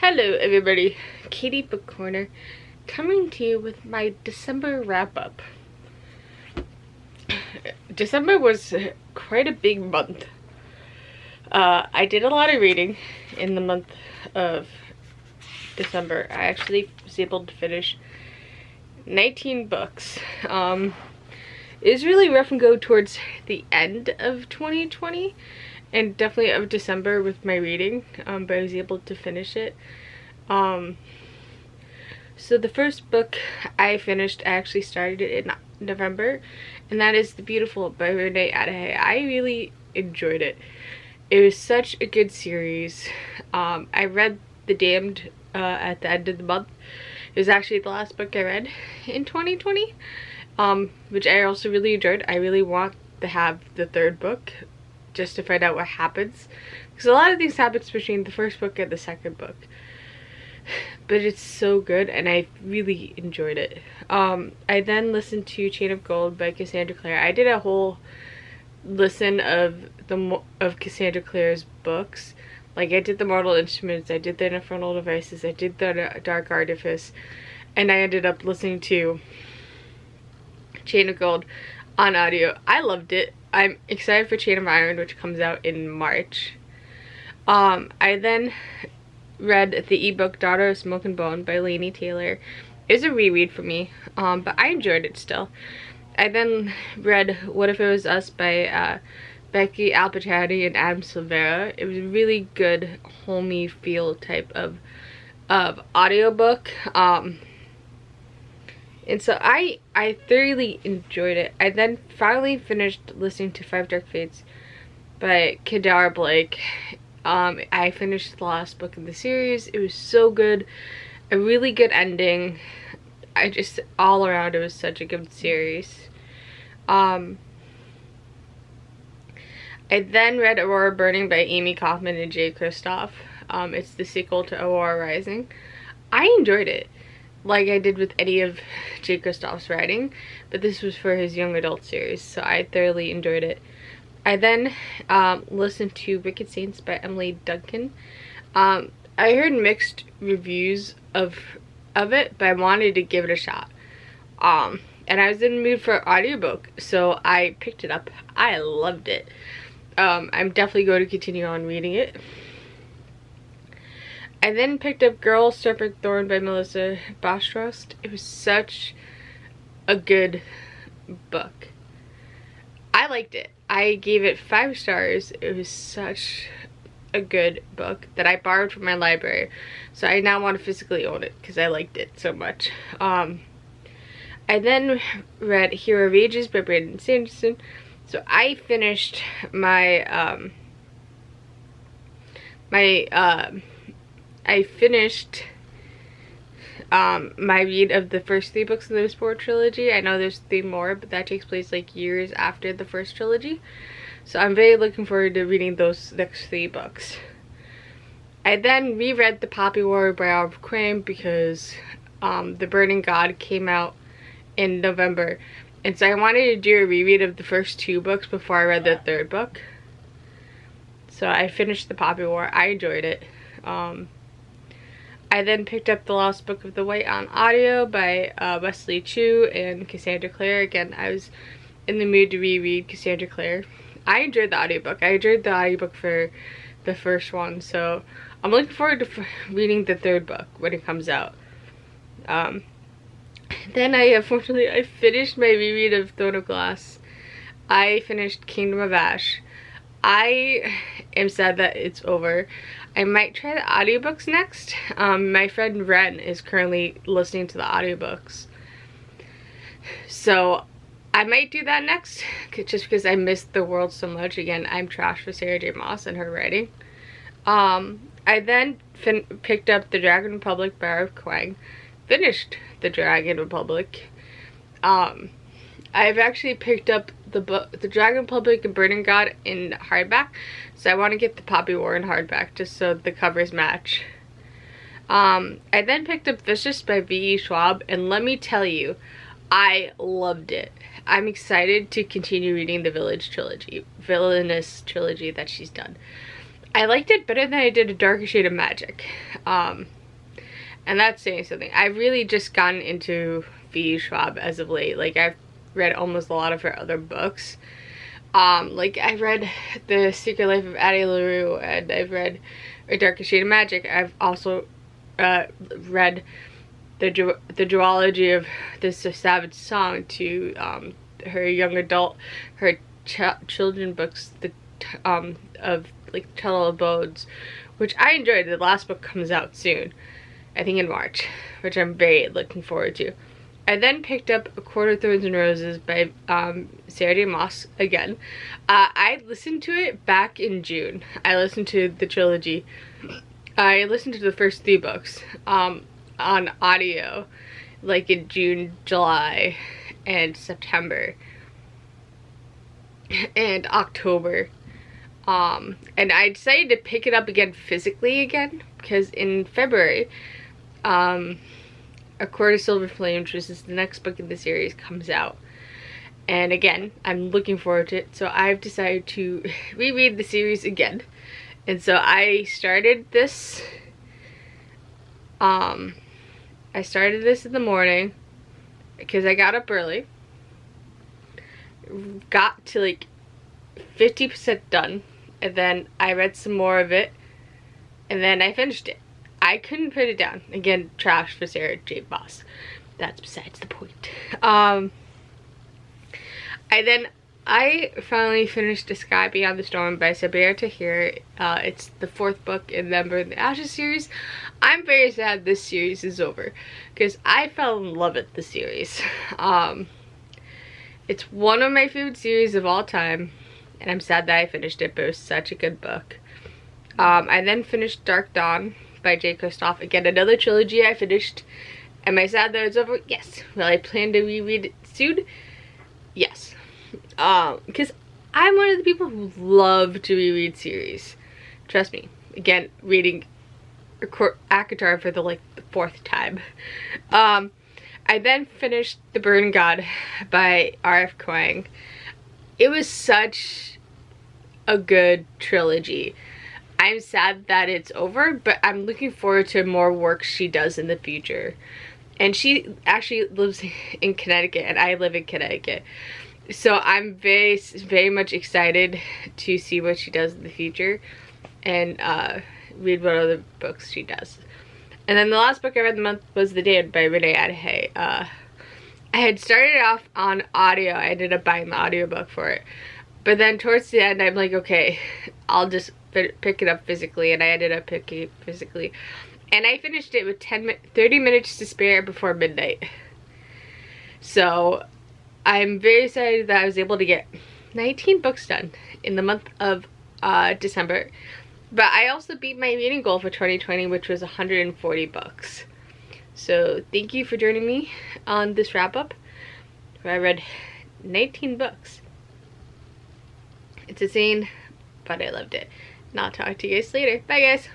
Hello everybody, Katie Book Corner coming to you with my December wrap-up. December was quite a big month. I did a lot of reading in the month of December. I actually was able to finish 19 books. It was really rough and go towards the end of 2020 and definitely of December with my reading, but I was able to finish it. So the first book I finished, I actually started it in November, and that is The Beautiful by Renee Ahdieh. I really enjoyed it. It was such a good series. I read The Damned at the end of the month. It was actually the last book I read in 2020, which I also really enjoyed. I really want to have the third book just to find out what happens, because a lot of things happens between the first book and the second book, but it's so good and I really enjoyed it. I then listened to Chain of Gold by Cassandra Clare. I did a whole listen of Cassandra Clare's books. Like, I did The Mortal Instruments, I did The Infernal Devices, I did The Dark Artifice, and I ended up listening to Chain of Gold on audio. I loved it. I'm excited for Chain of Iron, which comes out in March. I then read the ebook Daughter of Smoke and Bone by Laini Taylor. It was a reread for me, but I enjoyed it still. I then read What If It Was Us by Becky Alpachatti and Adam Silvera. It was a really good, homey feel type of audiobook. And so I thoroughly enjoyed it. I then finally finished listening to Five Dark Fates by Kendare Blake. I finished the last book in the series. It was so good. A really good ending. All around, it was such a good series. I then read Aurora Burning by Amy Kaufman and Jay Kristoff. It's the sequel to Aurora Rising. I enjoyed it, like I did with any of Jay Kristoff's writing, but this was for his young adult series, so I thoroughly enjoyed it. I then listened to Wicked Saints by Emily Duncan. I heard mixed reviews of it, but I wanted to give it a shot. And I was in the mood for an audiobook, so I picked it up. I loved it. I'm definitely going to continue on reading it. I then picked up Girl, Serpent, Thorn by Melissa Bashtrost. It was such a good book. I liked it. I gave it 5 stars. It was such a good book that I borrowed from my library. So I now want to physically own it because I liked it so much. I then read Hero of Ages by Brandon Sanderson. So I finished my my read of the first 3 books in the Mistborn trilogy. I know there's 3 more, but that takes place like years after the first trilogy. So I'm very looking forward to reading those next 3 books. I then reread The Poppy War by Oliver Queen because The Burning God came out in November. And so I wanted to do a reread of the first 2 books before I read the 3rd book. So I finished The Poppy War. I enjoyed it. I then picked up The Lost Book of the White on audio by Wesley Chu and Cassandra Clare. Again, I was in the mood to reread Cassandra Clare. I enjoyed the audiobook. I enjoyed the audiobook for the first one, so I'm looking forward to reading the 3rd book when it comes out. Then I finished my reread of Throne of Glass. I finished Kingdom of Ash. I am sad that it's over. I might try the audiobooks next. My friend Ren is currently listening to the audiobooks, so I might do that next, just because I missed the world so much. Again, I'm trash for Sarah J. Maas and her writing. I then picked up The Dragon Republic by R.F. Kuang. Finished The Dragon Republic. I've actually picked up the book The Dragon Republic and Burning God in hardback, so I want to get The Poppy War in hardback just so the covers match. I then picked up Vicious by V.E. Schwab, and let me tell you, I loved it. I'm excited to continue reading the Villainous trilogy that she's done. I liked it better than I did A Darker Shade of Magic. And that's saying something. I've really just gotten into V. Schwab as of late. Like, I've read almost a lot of her other books. Like, I've read The Secret Life of Addie LaRue, and I've read A Darker Shade of Magic. I've also read the duology of This is a Savage Song to her young adult, her children books, of like Tuttle Abodes, which I enjoyed. The last book comes out soon, I think in March, which I'm very looking forward to. I then picked up A Court of Thorns and Roses by Sarah J. Maas again. I listened to it back in June. I listened to the trilogy. I listened to the first 3 books on audio, like in June, July, and September, and October. And I decided to pick it up again physically again, because in February, A Court of Silver Flames, which is the next book in the series, comes out. And again, I'm looking forward to it, so I've decided to reread the series again. And so I started this, in the morning, because I got up early, got to like 50% done, and then I read some more of it, and then I finished it. I couldn't put it down. Again, trash for Sarah J. Maas. That's besides the point. I finally finished The Sky Beyond the Storm by Sabir Tahir. It's the 4th book in the Ember in the Ashes series. I'm very sad this series is over, because I fell in love with the series. It's one of my favorite series of all time, and I'm sad that I finished it, but it was such a good book. I then finished Dark Dawn by Jay Kristoff. Again, another trilogy I finished. Am I sad that it's over? Yes. Will I plan to reread it soon? Yes. Because I'm one of the people who love to reread series. Trust me. Again, reading ACOTAR for the 4th time. I then finished The Burn God by R.F. Kuang. It was such a good trilogy. I'm sad that it's over, but I'm looking forward to more work she does in the future. And she actually lives in Connecticut, and I live in Connecticut. So I'm very, very much excited to see what she does in the future, and read what other books she does. And then the last book I read the month was The Dead by Renee Adahei. I had started off on audio. I ended up buying the audiobook for it. But then towards the end, I'm like, okay, I'll just pick it up physically. And I ended up picking it physically. And I finished it with 30 minutes to spare before midnight. So I'm very excited that I was able to get 19 books done in the month of December. But I also beat my reading goal for 2020, which was 140 books. So thank you for joining me on this wrap up, where I read 19 books. It's insane, but I loved it. And I'll talk to you guys later. Bye guys.